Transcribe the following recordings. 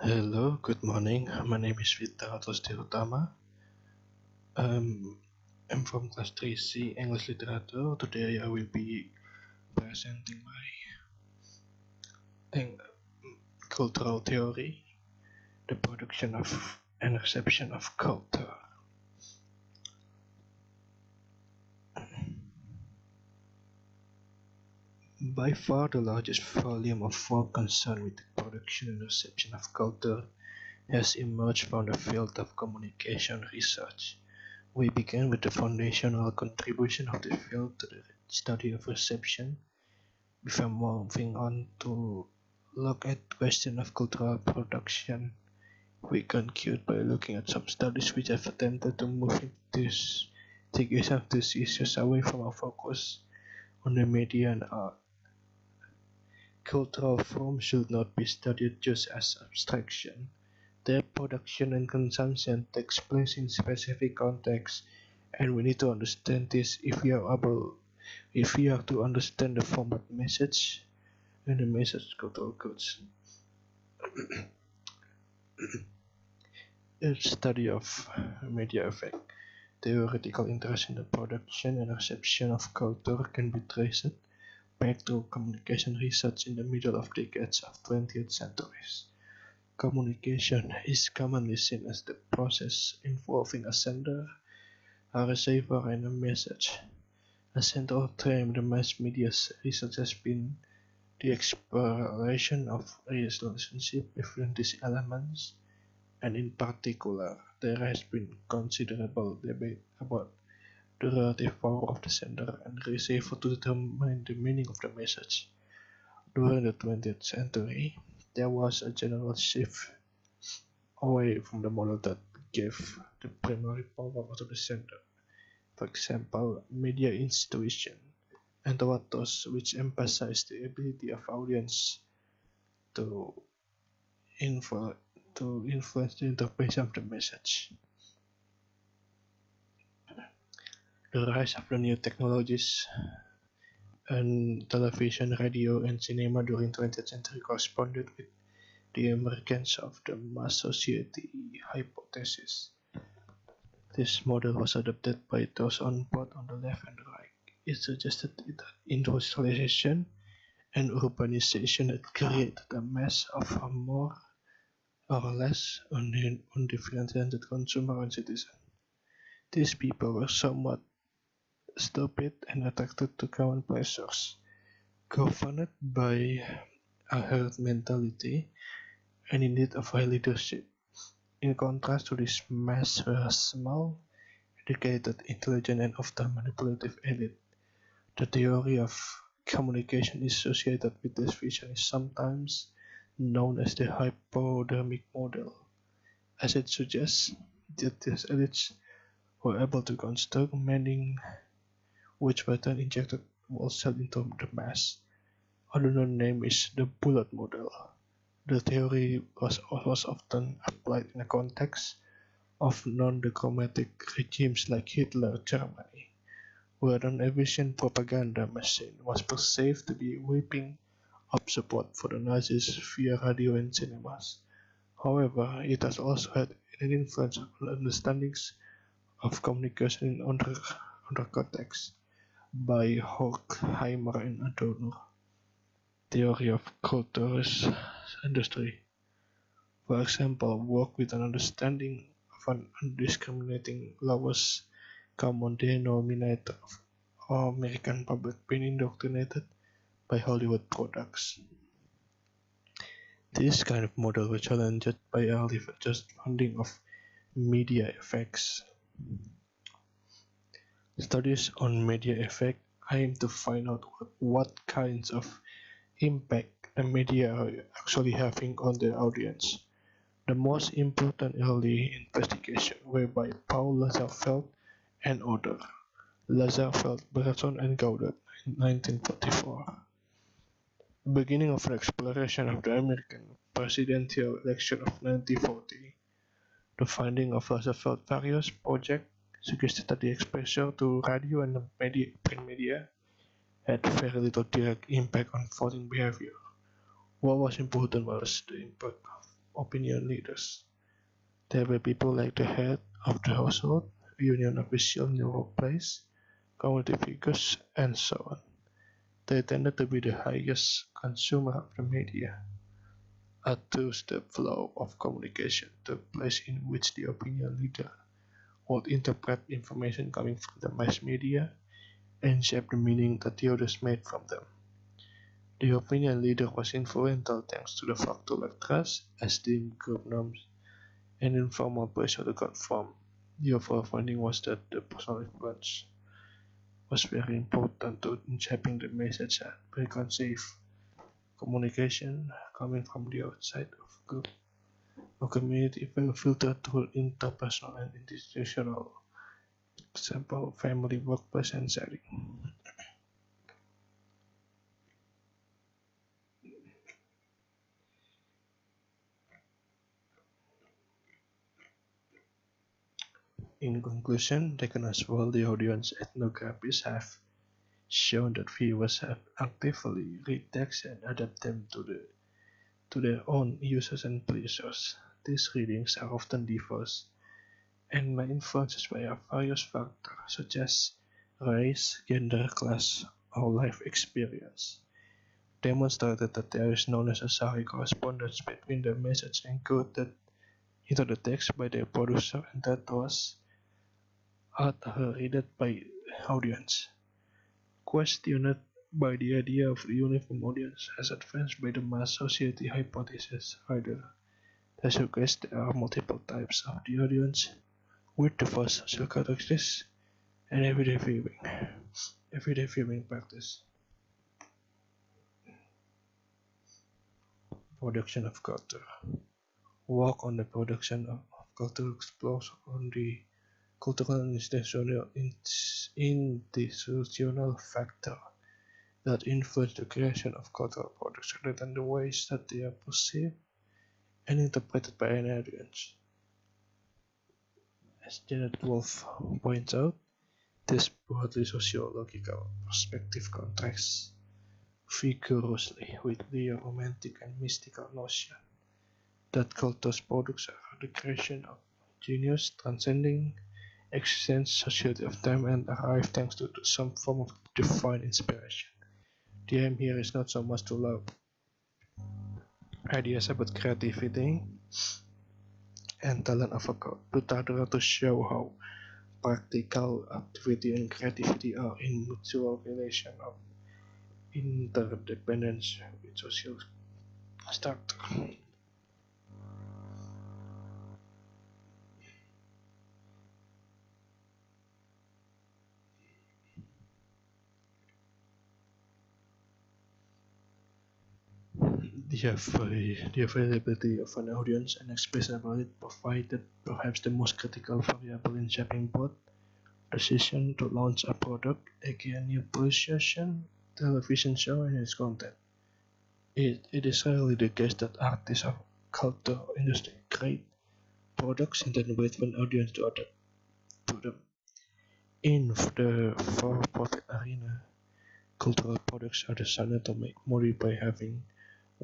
Hello, good morning. My name is Fitra Hutama. I'm from class 3C English Literature. Today I will be presenting my thing, cultural theory, the production of and reception of culture. By far the largest volume of work concerned with the production and reception of culture has emerged from the field of communication research. We began with the foundational contribution of the field to the study of reception, before moving on to look at the question of cultural production. We conclude by looking at some studies which have attempted to move investigation of these issues away from a focus on the media and art. Cultural forms should not be studied just as abstraction. Their production and consumption takes place in specific contexts, and we need to understand this if we are to understand the format message and the message cultural goods. A study of media effect. Theoretical interest in the production and reception of culture can be traced back to communication research in the middle of decades of 20th centuries. Communication is commonly seen as the process involving a sender, a receiver, and a message. A central theme in the mass media research has been the exploration of relationship between these elements, and in particular, there has been considerable debate about the relative power of the sender and receiver to determine the meaning of the message. During the 20th century, there was a general shift away from the model that gave the primary power to the sender, for example, media institution, and toward those which emphasize the ability of audience to, influence the interpretation of the message. The rise of the new technologies and television, radio, and cinema during 20th century corresponded with the emergence of the mass society hypothesis. This model was adopted by those on both on the left and the right. It suggested that industrialization and urbanization had created a mass of a more or less undifferentiated consumer and citizen. These people were somewhat stupid and attracted to common pleasures, governed by a herd mentality and in need of high leadership. In contrast to this mass were a small, educated, intelligent, and often manipulative elite. The theory of communication associated with this vision is sometimes known as the hypodermic model, as it suggests that these elites were able to construct meaning which were then injected wholesale into the mass. Another name is the bullet model. The theory was often applied in the context of non-democratic regimes like Hitler Germany, where an efficient propaganda machine was perceived to be whipping up support for the Nazis via radio and cinemas. However, it has also had an influence on understandings of communication in other contexts by Horkheimer and Adorno. Theory of culture's industry, for example, work with an understanding of an undiscriminating lowest common denominator of American public being indoctrinated by Hollywood products. This kind of model was challenged by early understanding of media effects. Studies on media effect aim to find out what kinds of impact the media are actually having on the audience. The most important early investigation were by Paul Lazarsfeld and others. Lazarsfeld, Bresson, and Gaudet in 1944. The beginning of the exploration of the American presidential election of 1940. The finding of Lazarsfeld's various projects suggested that the exposure to radio and print media had very little direct impact on voting behavior. What was important was the impact of opinion leaders. There were people like the head of the household, union official in the workplace, community figures, and so on. They tended to be the highest consumer of the media. A two-step flow of communication took place in which the opinion leader would interpret information coming from the mass media and shape the meaning that the others made from them. The opinion leader was influential thanks to the factor like trust, esteem, group norms, and informal pressure to conform. The overall finding was that the personal influence was very important in shaping the message and preconceived communication coming from the outside of group or community were filtered through interpersonal and institutional, example, family, workplace, and setting. In conclusion, taken as well, the audience ethnographies have shown that viewers have actively read text and adapt them to their own uses and pleasures. These readings are often diverse and may influenced by various factors such as race, gender, class, or life experience, demonstrated that there is no necessary correspondence between the message encoded into the text by the producer and that was read by audience. Questioned by the idea of the uniform audience as advanced by the mass society hypothesis, rather, they suggest there are multiple types of the audience with diverse social characteristics and everyday viewing practice. Production of culture. Work on the production of culture explores on the cultural and institutional factor that influence the creation of cultural products rather than the ways that they are perceived and interpreted by an audience. As Janet Wolff points out, this broadly sociological perspective contrasts vigorously with the romantic and mystical notion that culture's products are the creation of genius transcending existence, society of time, and arrive thanks to some form of divine inspiration. The aim here is not so much to love ideas about creativity and talent of a god, but rather to show how practical activity and creativity are in mutual relation of interdependence with social structure. The availability of an audience and expression about it provided perhaps the most critical variable in shaping both decision to launch a product, aka a new precision television show and its content. It is rarely the case that artists of culture or industry create products and then wait for an audience to adapt to them. In the for-profit arena, cultural products are designed to make money by having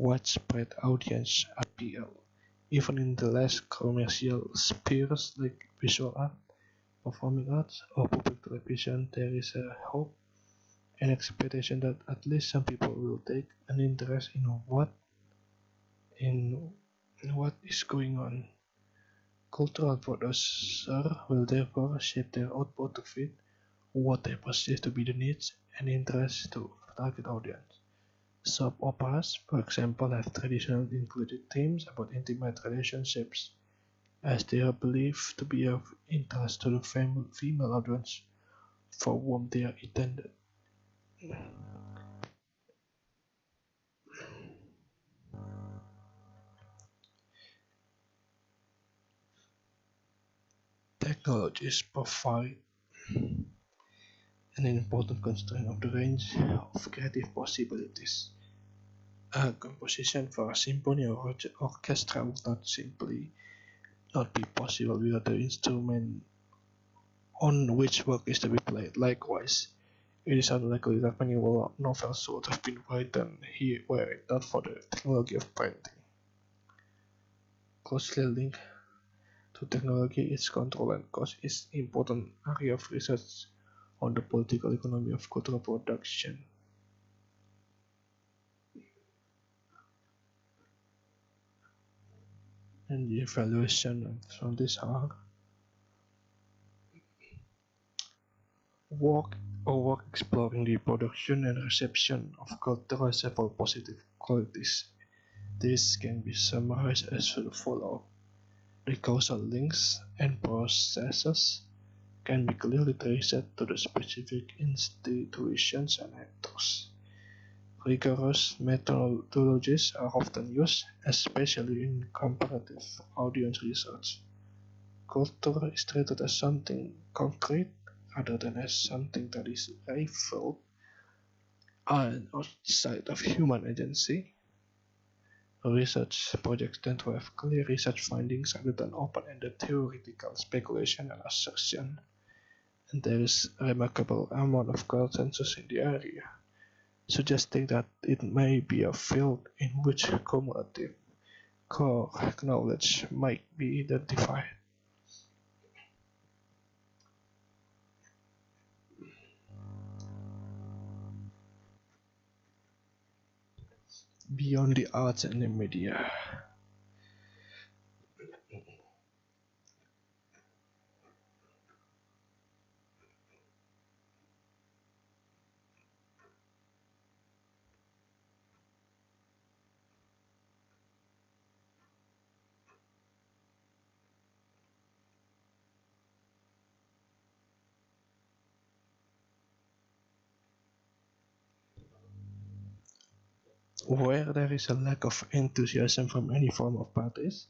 widespread audience appeal. Even in the less commercial spheres like visual art, performing arts, or public television, there is a hope and expectation that at least some people will take an interest in what is going on. Cultural producers will therefore shape their output to fit what they perceive to be the needs and interests to target audience. Soap operas, for example, have traditionally included themes about intimate relationships, as they are believed to be of interest to the female audience for whom they are intended. Technologies provide an important constraint of the range of creative possibilities. A composition for a symphony or orchestra would not be possible without the instrument on which work is to be played. Likewise, it is unlikely that many novels would have been written here were it not for the technology of printing. closely linked to technology, its control and cost is important area of research on the political economy of cultural production. And the evaluation from this are work exploring the production and reception of cultural several positive qualities. This can be summarized as follows. The causal links and processes can be clearly traced to the specific institutions and actors. Rigorous methodologies are often used, especially in comparative audience research. Culture is treated as something concrete rather than as something that is rifled and outside of human agency. Research projects tend to have clear research findings rather than open-ended theoretical speculation and assertion, and there is a remarkable amount of consensus in the area, suggesting that it may be a field in which cumulative core knowledge might be identified. Beyond the arts and the media. Where there is a lack of enthusiasm from any form of parties,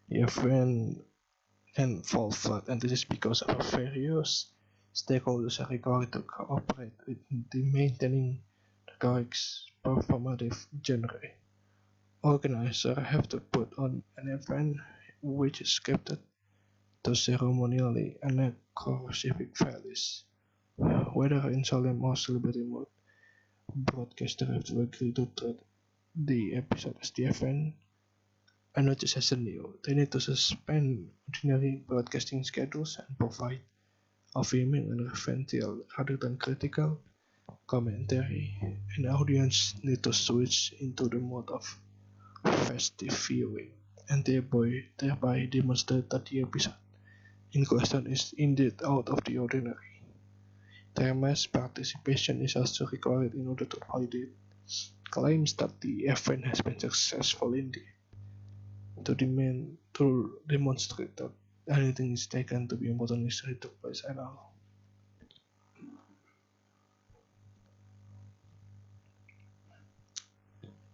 the event can fall flat, and this is because of various stakeholders are required to cooperate with the maintaining the correct performative genre. Organizers have to put on an event which is scripted to ceremonially enact core civic values. Whether in solemn or celebrity mode, broadcasters have to agree to treat the episode as the event and not just as a new. They need to suspend ordinary broadcasting schedules and provide affirming and referential rather than critical commentary, and audience need to switch into the mode of festive viewing and thereby demonstrate that the episode in question is indeed out of the ordinary. Their mass participation is also required in order to validate claims that the event has been successful indeed, to demonstrate that anything is taken to be important history took place at all.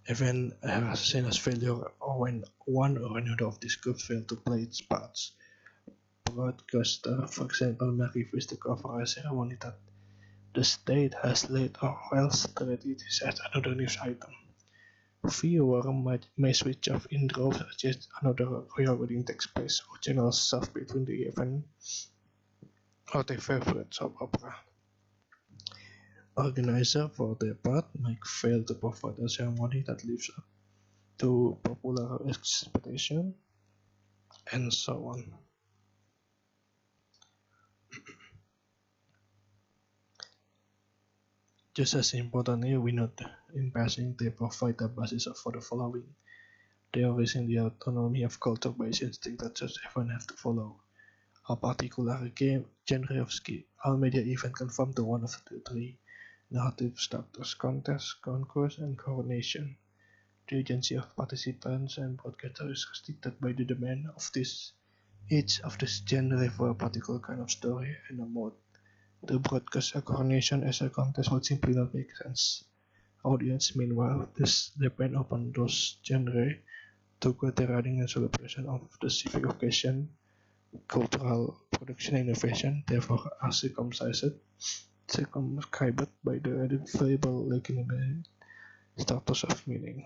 Event are seen as failure or when one or another of these groups fail to play its parts. Broadcaster, for example, may refuse to cover a ceremony that the state has led or else treat it as another news item. Viewer may switch off in droves as another royal wedding takes place or channels surf between the event or their favorite soap opera. Organizers, for their part, might fail to provide a ceremony that lives up to popular expectation, and so on. Just as importantly, we note in passing they provide the basis for the following. Theories in the autonomy of culture based instinct that such events have to follow a particular genre of skill. All media events conform to one of the three narrative structures: contest, concourse, and coronation. The agency of participants and broadcasters is restricted by the demand of each of this genre for a particular kind of story and a mode. To broadcast a coronation as a contest would simply not make sense. Audience, meanwhile, depend upon those genres to guide the running and celebration of the civic occasion. Cultural production and innovation, therefore, are circumscribed by the identifiable lacking in the status of meaning.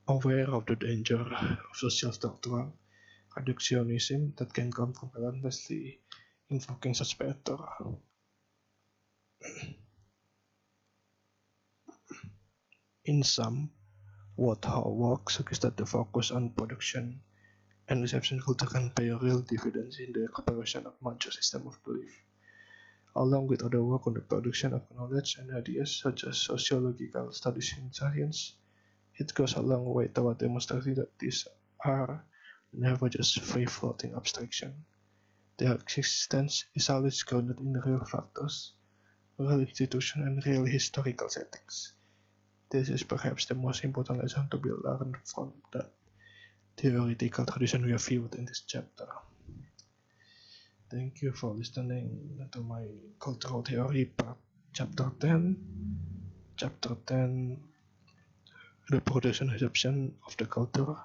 Aware of the danger of social structural reductionism that can come from relentlessly invoking such better. In sum, what Howard suggests that the focus on production and reception culture can pay real dividends in the preparation of mature system of belief. Along with other work on the production of knowledge and ideas such as sociological studies in science, it goes a long way toward demonstrating that these are never just free-floating abstraction. Their existence is always grounded in real factors, real institutions, and real historical settings. This is perhaps the most important lesson to be learned from the theoretical tradition we have viewed in this chapter. Thank you for listening to my cultural theory part chapter 10. Chapter 10, the production and reception of the culture.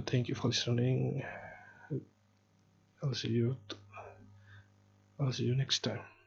Thank you for listening. I'll see you next time.